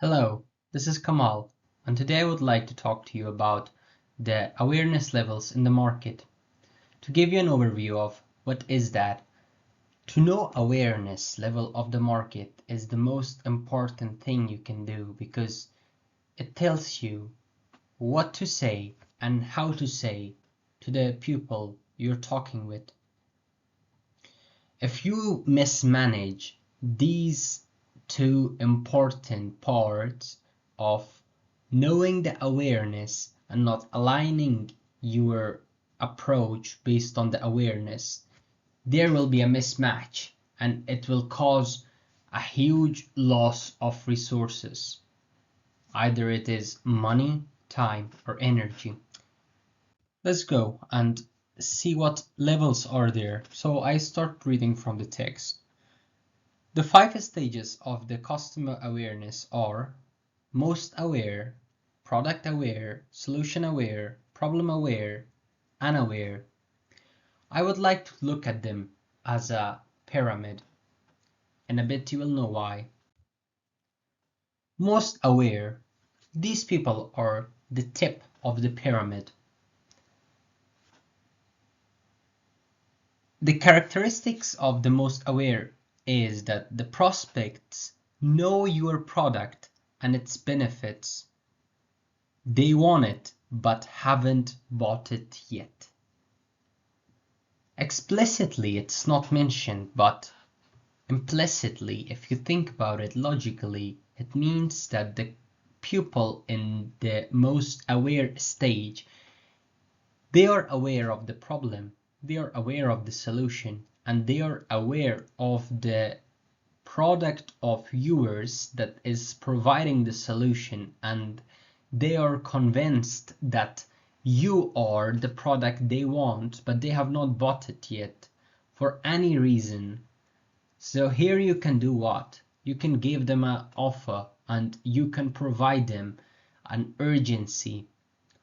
Hello, this is Kamal, and today I would like to talk to you about the awareness levels in the market. To give you an overview of what is that, to know awareness level of the market is the most important thing you can do because it tells you what to say and how to say to the people you're talking with. If you mismanage these two important parts of knowing the awareness and not aligning your approach based on the awareness, there will be a mismatch and it will cause a huge loss of resources. Either it is money, time, or energy. Let's go and see what levels are there. So I start reading from the text. The 5 stages of the customer awareness are most aware, product aware, solution aware, problem aware, and aware. I would like to look at them as a pyramid. In a bit you will know why. Most aware. These people are the tip of the pyramid. The characteristics of the most aware is that the prospects know your product and its benefits. They want it but haven't bought it yet. Explicitly it's not mentioned, but implicitly, if you think about it logically, it means that the pupil in the most aware stage, they are aware of the problem, they are aware of the solution, and they are aware of the product of yours that is providing the solution, and they are convinced that you are the product they want, but they have not bought it yet for any reason. So here you can do what? You can give them an offer and you can provide them an urgency.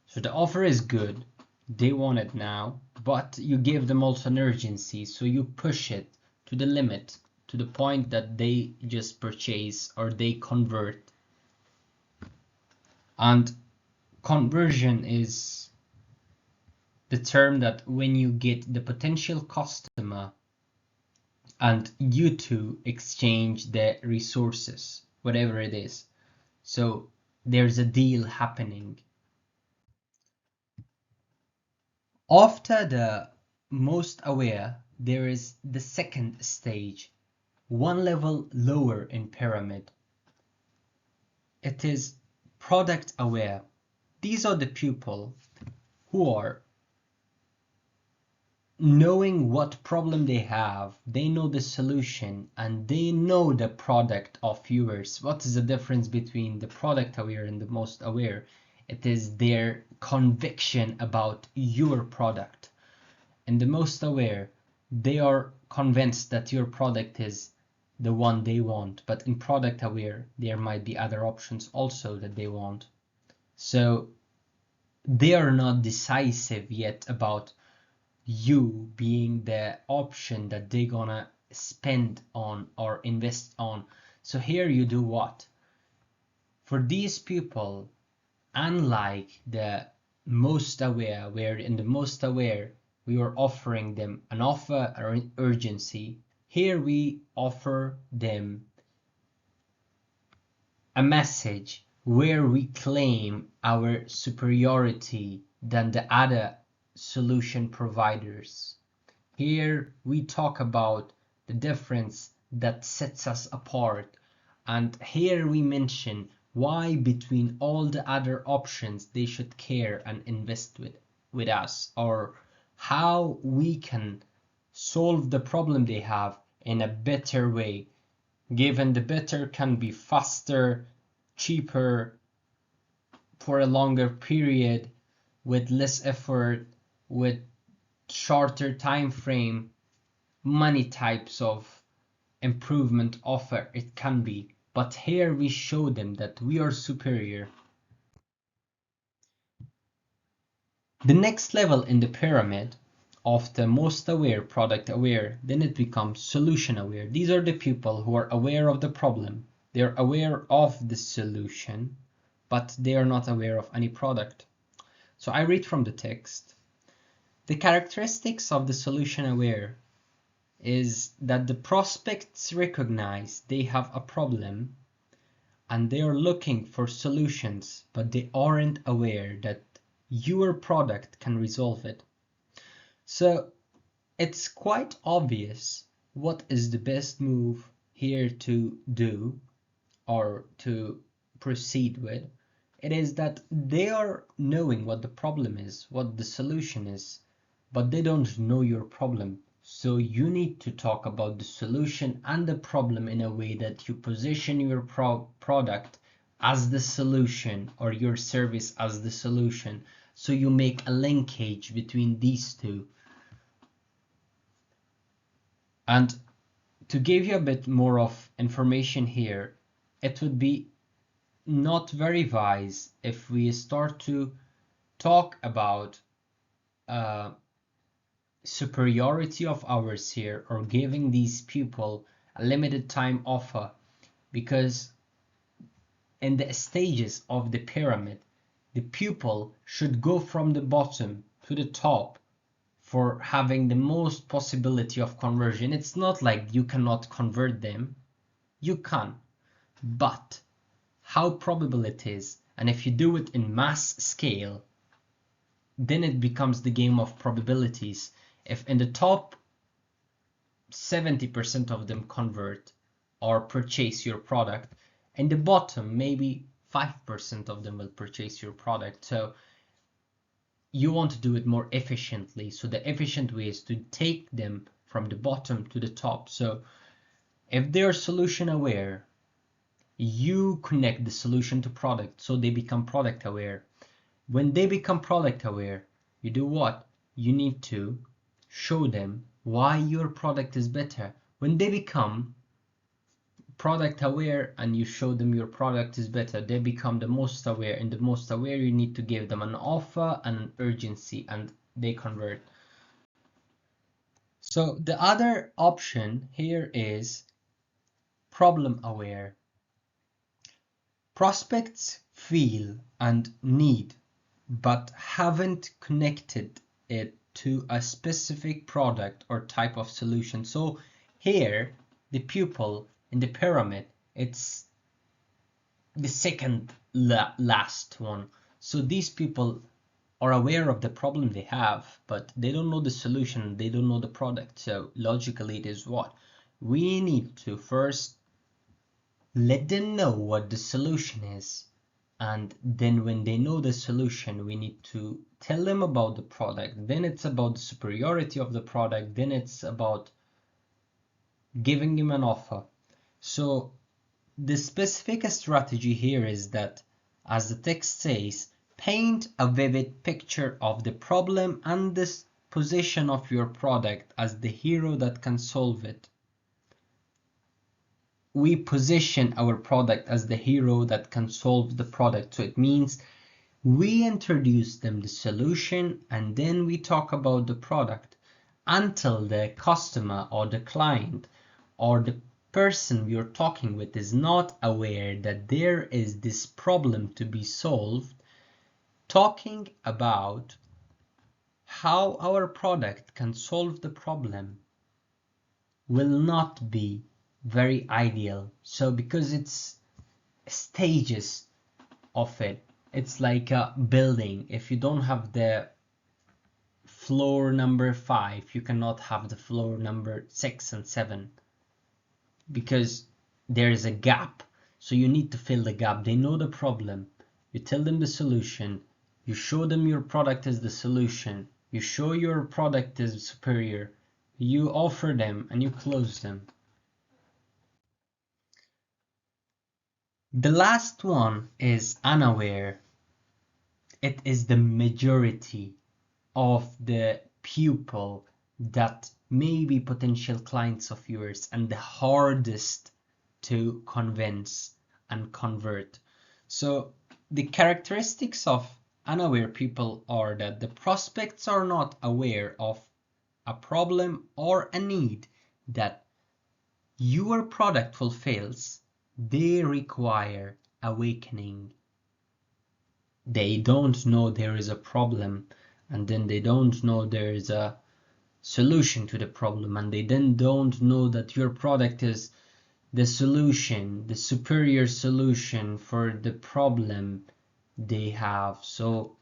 So the offer is good, they want it now, but you give them also an urgency, so you push it to the limit, to the point that they just purchase or they convert. And conversion is the term that when you get the potential customer and you two exchange the resources, whatever it is. So there's a deal happening. After the most aware, there is the second stage, one level lower in pyramid. It is product aware. These are the people who are knowing what problem they have, they know the solution, and they know the product of yours. What is the difference between the product aware and the most aware? It is their conviction about your product. In the most aware, they are convinced that your product is the one they want, but in product aware, there might be other options also that they want. So they are not decisive yet about you being the option that they're gonna spend on or invest on. So here you do what? For these people, unlike the most aware, where in the most aware we were offering them an offer or an urgency, here we offer them a message where we claim our superiority than the other solution providers. Here we talk about the difference that sets us apart, and here we mention why between all the other options they should care and invest with us, or how we can solve the problem they have in a better way, given the better can be faster, cheaper, for a longer period, with less effort, with shorter time frame, many types of improvement offer it can be. But here we show them that we are superior. The next level in the pyramid of the most aware, product aware, then it becomes solution aware. These are the people who are aware of the problem. They're aware of the solution, but they are not aware of any product. So I read from the text. The characteristics of the solution aware is that the prospects recognize they have a problem and they are looking for solutions, but they aren't aware that your product can resolve it. So it's quite obvious what is the best move here to do or to proceed with. It is that they are knowing what the problem is, what the solution is, but they don't know your problem. So you need to talk about the solution and the problem in a way that you position your product as the solution or your service as the solution. So you make a linkage between these two. And to give you a bit more of information here, it would be not very wise if we start to talk about superiority of ours here or giving these people a limited time offer, because in the stages of the pyramid the pupil should go from the bottom to the top for having the most possibility of conversion. It's not like you cannot convert them, you can, but how probable it is, and if you do it in mass scale, then it becomes the game of probabilities. If in the top 70% of them convert or purchase your product, in the bottom maybe 5% of them will purchase your product. So you want to do it more efficiently. So the efficient way is to take them from the bottom to the top. So if they're solution aware, you connect the solution to product, so they become product aware. When they become product aware, you do what? You need to show them why your product is better. When they become product aware and you show them your product is better, they become the most aware. And the most aware, you need to give them an offer and an urgency, and they convert. So the other option here is problem aware. Prospects feel and need, but haven't connected it to a specific product or type of solution. So here, the pupil in the pyramid, it's the second last one. So these people are aware of the problem they have, but they don't know the solution, they don't know the product. So logically it is what? We need to first let them know what the solution is. And then when they know the solution, we need to tell them about the product. Then it's about the superiority of the product. Then it's about giving them an offer. So the specific strategy here is that, as the text says, paint a vivid picture of the problem and the position of your product as the hero that can solve it. We position our product as the hero that can solve the product. So it means we introduce them the solution and then we talk about the product until the customer or the client or the person you're talking with is not aware that there is this problem to be solved. Talking about how our product can solve the problem will not be very ideal. So because it's stages of it, it's like a building. If you don't have the floor number 5, you cannot have the floor number 6 and 7 because there is a gap. So you need to fill the gap. They know the problem, you tell them the solution, you show them your product is the solution, you show your product is superior, you offer them and you close them. The last one is unaware. It is the majority of the pupil that may be potential clients of yours and the hardest to convince and convert. So the characteristics of unaware people are that the prospects are not aware of a problem or a need that your product fulfills, they require awakening. They don't know there is a problem, and then they don't know there is a solution to the problem, and they then don't know that your product is the solution, the superior solution for the problem they have. So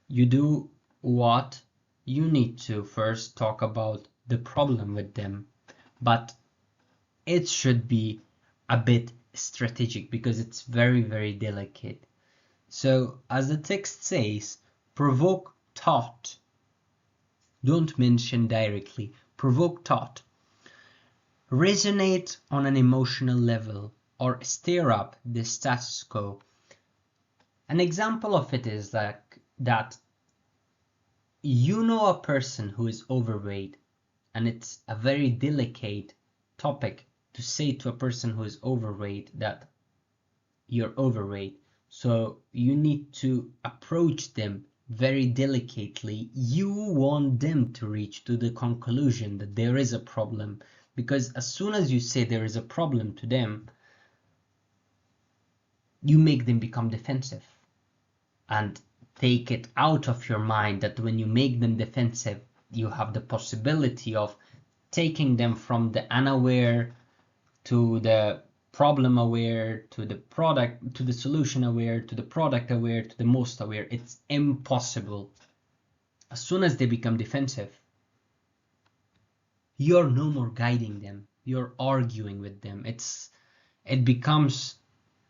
you do what you need to first talk about the problem with them, but it should be a bit strategic because it's very, very delicate. So as the text says, provoke thought. Don't mention directly, provoke thought. Resonate on an emotional level or stir up the status quo. An example of it is like that you know a person who is overweight, and it's a very delicate topic to say to a person who is overweight that you're overweight. So you need to approach them very delicately. You want them to reach to the conclusion that there is a problem, because as soon as you say there is a problem to them, you make them become defensive. And take it out of your mind that when you make them defensive, you have the possibility of taking them from the unaware to the problem aware, to the product, to the solution aware, to the product aware, to the most aware. It's impossible. As soon as they become defensive, you're no more guiding them, you're arguing with them. It becomes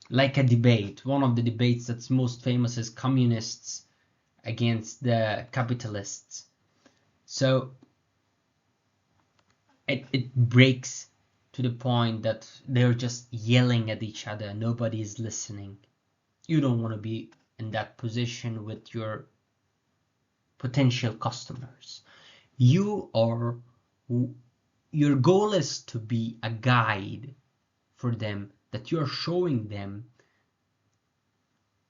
like a debate. One of the debates that's most famous is communists against the capitalists. So it breaks to the point that they're just yelling at each other. Nobody is listening. You don't want to be in that position with your potential customers. Your goal is to be a guide for them, that you're showing them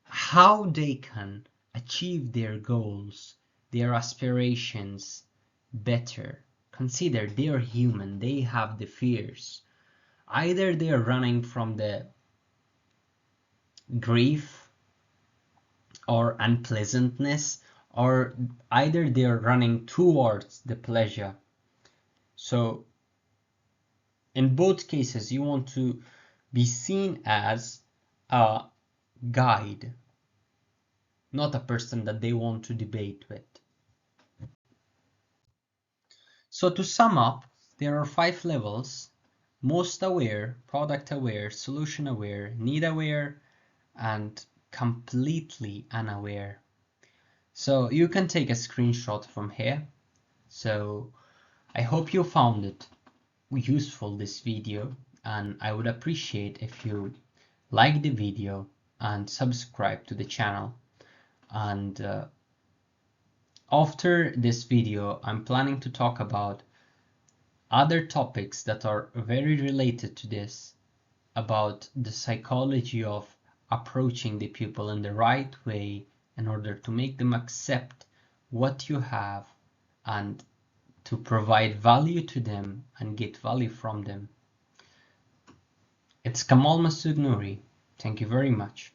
how they can achieve their goals, their aspirations better. Consider they're human, they have the fears. Either they're running from the grief or unpleasantness, or either they're running towards the pleasure. So in both cases, you want to be seen as a guide, not a person that they want to debate with. So to sum up, there are 5 levels: most aware, product aware, solution aware, need aware, and completely unaware. So you can take a screenshot from here. So I hope you found it useful, this video, and I would appreciate if you like the video and subscribe to the channel. And after this video, I'm planning to talk about other topics that are very related to this, about the psychology of approaching the people in the right way in order to make them accept what you have and to provide value to them and get value from them. It's Kamal Masood Nouri. Thank you very much.